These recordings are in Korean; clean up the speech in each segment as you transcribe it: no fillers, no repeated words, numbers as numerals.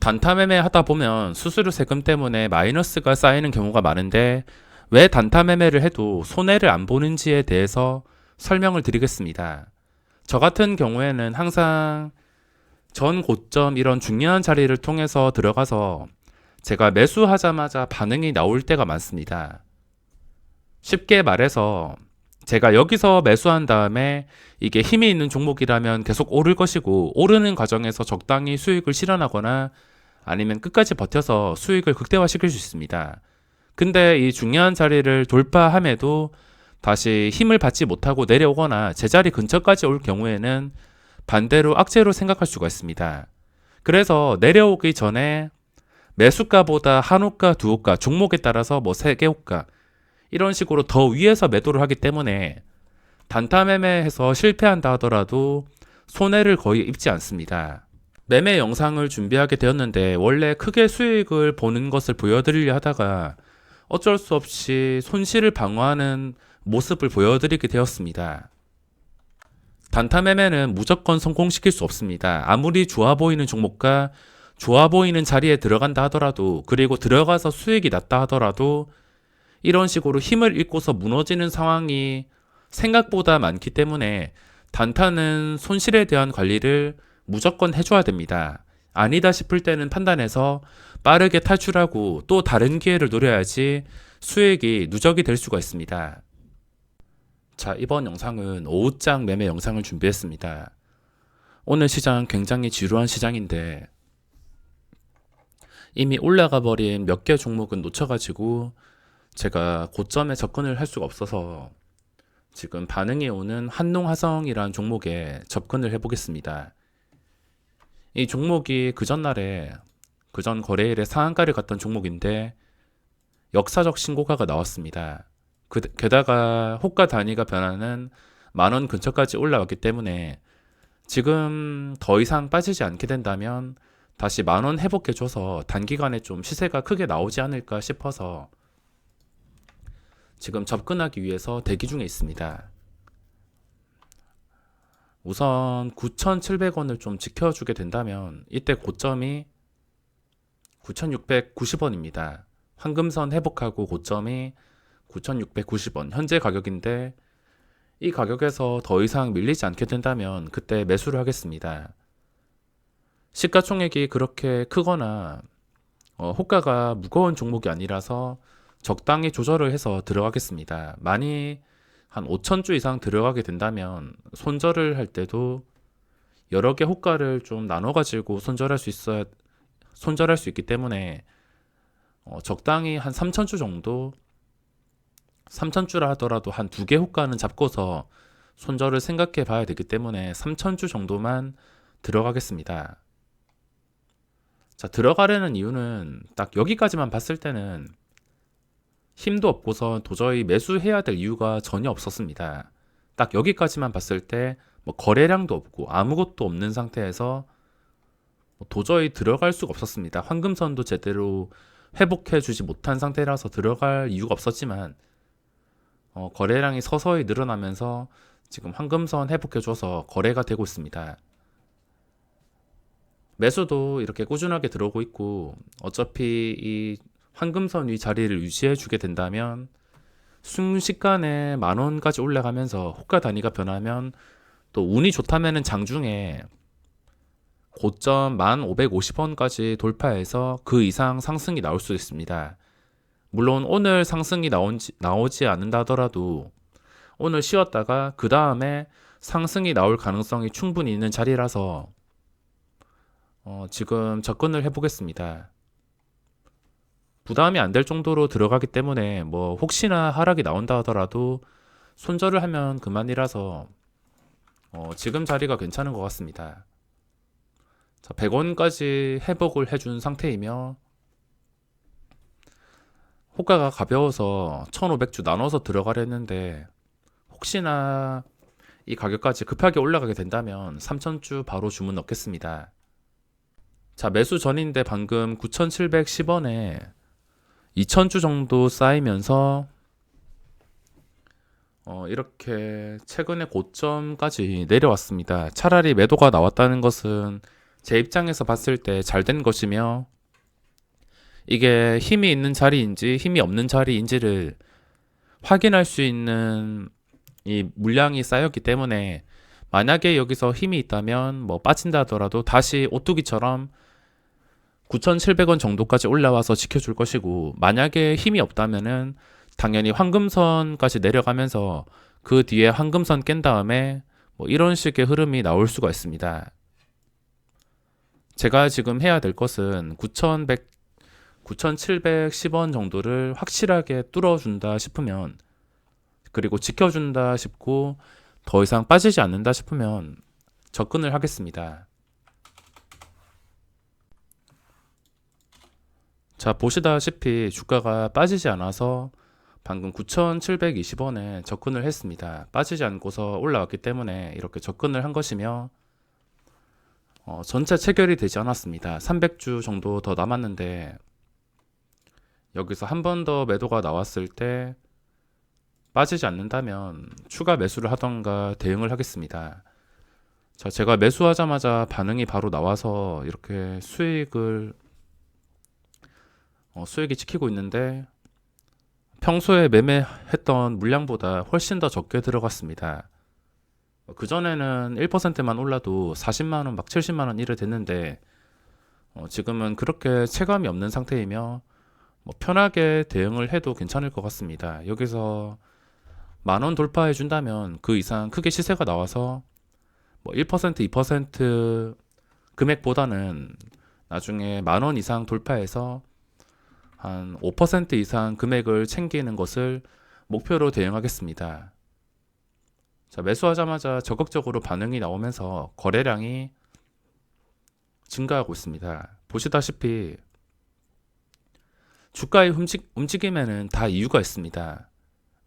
단타 매매 하다 보면 수수료 세금 때문에 마이너스가 쌓이는 경우가 많은데 왜 단타 매매를 해도 손해를 안 보는지에 대해서 설명을 드리겠습니다. 저 같은 경우에는 항상 전 고점 이런 중요한 자리를 통해서 들어가서 제가 매수하자마자 반응이 나올 때가 많습니다. 쉽게 말해서 제가 여기서 매수한 다음에 이게 힘이 있는 종목이라면 계속 오를 것이고 오르는 과정에서 적당히 수익을 실현하거나 아니면 끝까지 버텨서 수익을 극대화시킬 수 있습니다. 근데 이 중요한 자리를 돌파함에도 다시 힘을 받지 못하고 내려오거나 제자리 근처까지 올 경우에는 반대로 악재로 생각할 수가 있습니다. 그래서 내려오기 전에 매수가보다 한호가, 두호가, 종목에 따라서 뭐 세개호가 이런 식으로 더 위에서 매도를 하기 때문에 단타 매매해서 실패한다 하더라도 손해를 거의 입지 않습니다. 매매 영상을 준비하게 되었는데 원래 크게 수익을 보는 것을 보여드리려 하다가 어쩔 수 없이 손실을 방어하는 모습을 보여드리게 되었습니다. 단타 매매는 무조건 성공시킬 수 없습니다. 아무리 좋아 보이는 종목과 좋아 보이는 자리에 들어간다 하더라도 그리고 들어가서 수익이 났다 하더라도 이런 식으로 힘을 잃고서 무너지는 상황이 생각보다 많기 때문에 단타는 손실에 대한 관리를 무조건 해줘야 됩니다. 아니다 싶을 때는 판단해서 빠르게 탈출하고 또 다른 기회를 노려야지 수익이 누적이 될 수가 있습니다. 자, 이번 영상은 오후장 매매 영상을 준비했습니다. 오늘 시장 굉장히 지루한 시장인데 이미 올라가 버린 몇 개 종목은 놓쳐가지고 제가 고점에 접근을 할 수가 없어서 지금 반응이 오는 한농화성이라는 종목에 접근을 해보겠습니다. 이 종목이 그전 거래일에 상한가를 갔던 종목인데 역사적 신고가가 나왔습니다. 게다가 호가 단위가 변하는 10,000원 근처까지 올라왔기 때문에 지금 더 이상 빠지지 않게 된다면 다시 10,000원 회복해줘서 단기간에 좀 시세가 크게 나오지 않을까 싶어서 지금 접근하기 위해서 대기 중에 있습니다. 우선 9,700원을 좀 지켜주게 된다면 이때 고점이 9,690원입니다. 황금선 회복하고 고점이 9,690원 현재 가격인데 이 가격에서 더 이상 밀리지 않게 된다면 그때 매수를 하겠습니다. 시가총액이 그렇게 크거나 호가가 무거운 종목이 아니라서 적당히 조절을 해서 들어가겠습니다. 많이 한 5,000주 이상 들어가게 된다면 손절을 할 때도 여러 개 호가를 좀 나눠 가지고 손절할 수 있기 때문에 적당히 한 3,000주 정도 3,000주라 하더라도 한 2개 호가는 잡고서 손절을 생각해 봐야 되기 때문에 3,000주 정도만 들어가겠습니다. 자, 들어가려는 이유는 딱 여기까지만 봤을 때는 힘도 없고서 도저히 매수해야 될 이유가 전혀 없었습니다. 딱 여기까지만 봤을 때 뭐 거래량도 없고 아무것도 없는 상태에서 도저히 들어갈 수가 없었습니다. 황금선도 제대로 회복해 주지 못한 상태라서 들어갈 이유가 없었지만 거래량이 서서히 늘어나면서 지금 황금선 회복해 줘서 거래가 되고 있습니다. 매수도 이렇게 꾸준하게 들어오고 있고 어차피 이 황금선 위 자리를 유지해 주게 된다면 순식간에 10,000원까지 올라가면서 호가 단위가 변하면 또 운이 좋다면은 장중에 고점 1,550원까지 돌파해서 그 이상 상승이 나올 수 있습니다. 물론 오늘 상승이 나오지 않는다 하더라도 오늘 쉬었다가 그 다음에 상승이 나올 가능성이 충분히 있는 자리라서 지금 접근을 해보겠습니다. 부담이 안 될 정도로 들어가기 때문에 뭐 혹시나 하락이 나온다 하더라도 손절을 하면 그만이라서 지금 자리가 괜찮은 것 같습니다. 자, 100원까지 회복을 해준 상태이며 호가가 가벼워서 1,500주 나눠서 들어가려 했는데 혹시나 이 가격까지 급하게 올라가게 된다면 3,000주 바로 주문 넣겠습니다. 자, 매수 전인데 방금 9,710원에 2,000주 정도 쌓이면서 이렇게 최근에 고점까지 내려왔습니다. 차라리 매도가 나왔다는 것은 제 입장에서 봤을 때 잘 된 것이며 이게 힘이 있는 자리인지 힘이 없는 자리인지를 확인할 수 있는 이 물량이 쌓였기 때문에 만약에 여기서 힘이 있다면 뭐 빠진다 하더라도 다시 오뚜기처럼 9,700원 정도까지 올라와서 지켜줄 것이고 만약에 힘이 없다면은 당연히 황금선까지 내려가면서 그 뒤에 황금선 깬 다음에 뭐 이런 식의 흐름이 나올 수가 있습니다. 제가 지금 해야 될 것은 9,710원 정도를 확실하게 뚫어준다 싶으면 그리고 지켜준다 싶고 더 이상 빠지지 않는다 싶으면 접근을 하겠습니다. 자, 보시다시피 주가가 빠지지 않아서 방금 9,720원에 접근을 했습니다. 빠지지 않고서 올라왔기 때문에 이렇게 접근을 한 것이며 전체 체결이 되지 않았습니다. 300주 정도 더 남았는데 여기서 한 번 더 매도가 나왔을 때 빠지지 않는다면 추가 매수를 하던가 대응을 하겠습니다. 자, 제가 매수하자마자 반응이 바로 나와서 이렇게 수익이 찍히고 있는데 평소에 매매했던 물량보다 훨씬 더 적게 들어갔습니다. 그전에는 1%만 올라도 40만원 막 70만원 이래 됐는데 지금은 그렇게 체감이 없는 상태이며 뭐 편하게 대응을 해도 괜찮을 것 같습니다. 여기서 만원 돌파해 준다면 그 이상 크게 시세가 나와서 뭐 1%, 2% 금액보다는 나중에 만원 이상 돌파해서 한 5% 이상 금액을 챙기는 것을 목표로 대응하겠습니다. 자, 매수하자마자 적극적으로 반응이 나오면서 거래량이 증가하고 있습니다. 보시다시피 주가의 움직임에는 다 이유가 있습니다.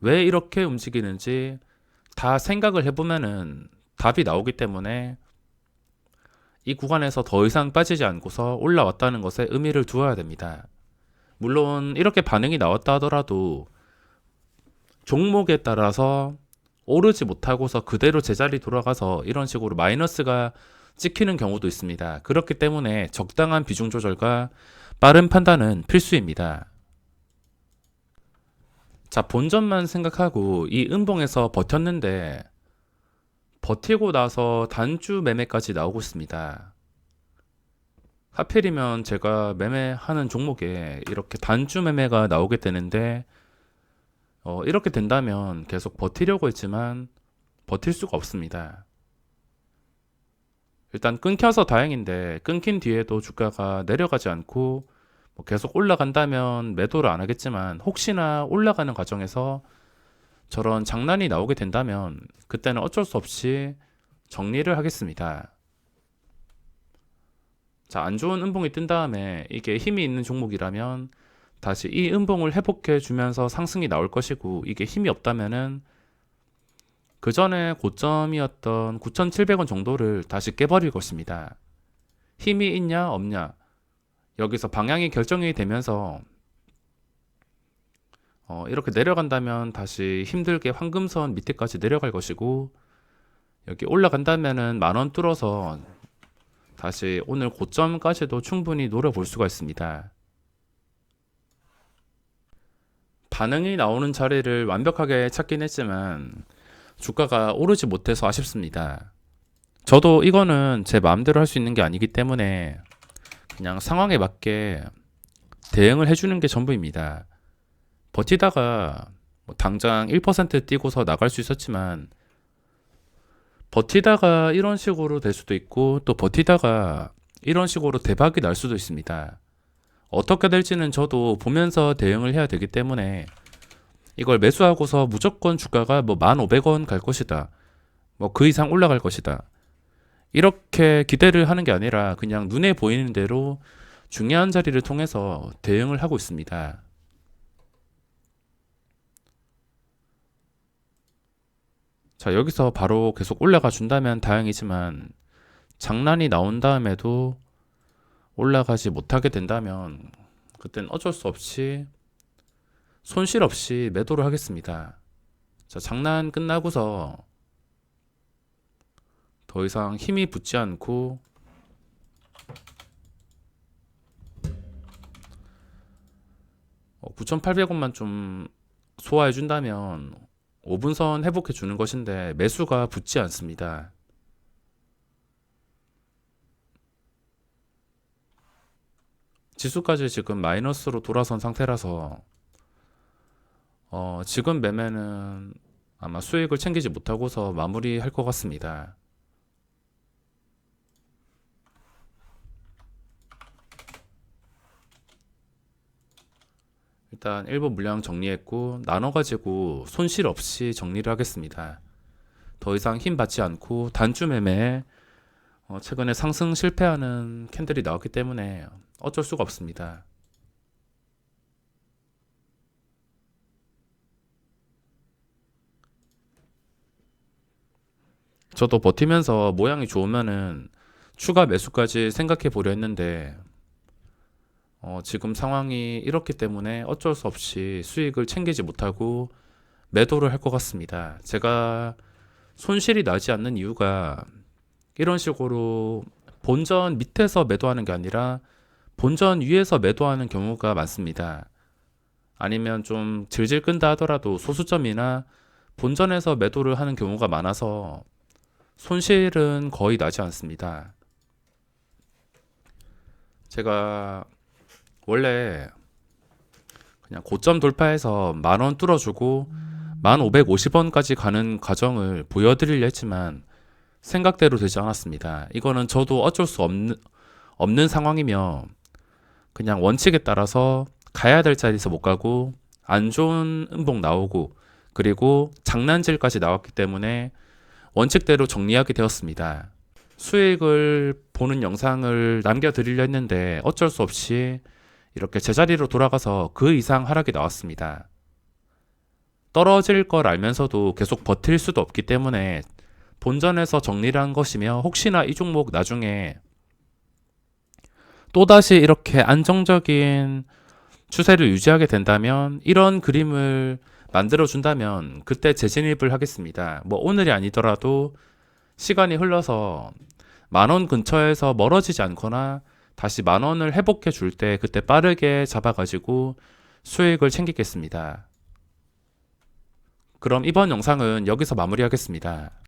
왜 이렇게 움직이는지 다 생각을 해보면은 답이 나오기 때문에 이 구간에서 더 이상 빠지지 않고서 올라왔다는 것에 의미를 두어야 됩니다. 물론 이렇게 반응이 나왔다 하더라도 종목에 따라서 오르지 못하고서 그대로 제자리 돌아가서 이런 식으로 마이너스가 찍히는 경우도 있습니다. 그렇기 때문에 적당한 비중 조절과 빠른 판단은 필수입니다. 자, 본전만 생각하고 이 음봉에서 버텼는데 버티고 나서 단주 매매까지 나오고 있습니다. 하필이면 제가 매매하는 종목에 이렇게 단주 매매가 나오게 되는데 이렇게 된다면 계속 버티려고 했지만 버틸 수가 없습니다. 일단 끊겨서 다행인데 끊긴 뒤에도 주가가 내려가지 않고 뭐 계속 올라간다면 매도를 안 하겠지만 혹시나 올라가는 과정에서 저런 장난이 나오게 된다면 그때는 어쩔 수 없이 정리를 하겠습니다. 자, 안 좋은 음봉이 뜬 다음에 이게 힘이 있는 종목이라면 다시 이 음봉을 회복해 주면서 상승이 나올 것이고 이게 힘이 없다면은 그 전에 고점이었던 9,700원 정도를 다시 깨버릴 것입니다. 힘이 있냐 없냐 여기서 방향이 결정이 되면서 이렇게 내려간다면 다시 힘들게 황금선 밑에까지 내려갈 것이고 여기 올라간다면은 만원 뚫어서 다시 오늘 고점까지도 충분히 노려볼 수가 있습니다. 반응이 나오는 자리를 완벽하게 찾긴 했지만 주가가 오르지 못해서 아쉽습니다. 저도 이거는 제 마음대로 할 수 있는 게 아니기 때문에 그냥 상황에 맞게 대응을 해주는 게 전부입니다. 버티다가 뭐 당장 1% 뛰고서 나갈 수 있었지만 버티다가 이런 식으로 될 수도 있고 또 버티다가 이런 식으로 대박이 날 수도 있습니다. 어떻게 될지는 저도 보면서 대응을 해야 되기 때문에 이걸 매수하고서 무조건 주가가 뭐 1,500원 갈 것이다. 뭐 그 이상 올라갈 것이다. 이렇게 기대를 하는 게 아니라 그냥 눈에 보이는 대로 중요한 자리를 통해서 대응을 하고 있습니다. 자, 여기서 바로 계속 올라가 준다면 다행이지만 장난이 나온 다음에도 올라가지 못하게 된다면 그땐 어쩔 수 없이 손실 없이 매도를 하겠습니다. 자, 장난 끝나고서 더 이상 힘이 붙지 않고 9,800원만 좀 소화해 준다면 5분선 회복해 주는 것인데 매수가 붙지 않습니다. 지수까지 지금 마이너스로 돌아선 상태라서 지금 매매는 아마 수익을 챙기지 못하고서 마무리할 것 같습니다. 일단 일부 물량 정리했고 나눠가지고 손실 없이 정리를 하겠습니다. 더 이상 힘 받지 않고 단주 매매에 최근에 상승 실패하는 캔들이 나왔기 때문에 어쩔 수가 없습니다. 저도 버티면서 모양이 좋으면은 추가 매수까지 생각해 보려 했는데 지금 상황이 이렇기 때문에 어쩔 수 없이 수익을 챙기지 못하고 매도를 할 것 같습니다. 제가 손실이 나지 않는 이유가 이런 식으로 본전 밑에서 매도하는 게 아니라 본전 위에서 매도하는 경우가 많습니다. 아니면 좀 질질 끈다 하더라도 소수점이나 본전에서 매도를 하는 경우가 많아서 손실은 거의 나지 않습니다. 제가 원래 그냥 고점 돌파해서 10,000원 뚫어주고 1,550원까지 가는 과정을 보여드리려 했지만 생각대로 되지 않았습니다. 이거는 저도 어쩔 수 없는 상황이며 그냥 원칙에 따라서 가야 될 자리에서 못 가고 안 좋은 음봉 나오고 그리고 장난질까지 나왔기 때문에 원칙대로 정리하게 되었습니다. 수익을 보는 영상을 남겨드리려 했는데 어쩔 수 없이 이렇게 제자리로 돌아가서 그 이상 하락이 나왔습니다. 떨어질 걸 알면서도 계속 버틸 수도 없기 때문에 본전에서 정리를 한 것이며 혹시나 이 종목 나중에 또다시 이렇게 안정적인 추세를 유지하게 된다면 이런 그림을 만들어 준다면 그때 재진입을 하겠습니다. 뭐 오늘이 아니더라도 시간이 흘러서 10,000원 근처에서 멀어지지 않거나 다시 10,000원을 회복해 줄 때 그때 빠르게 잡아가지고 수익을 챙기겠습니다. 그럼 이번 영상은 여기서 마무리하겠습니다.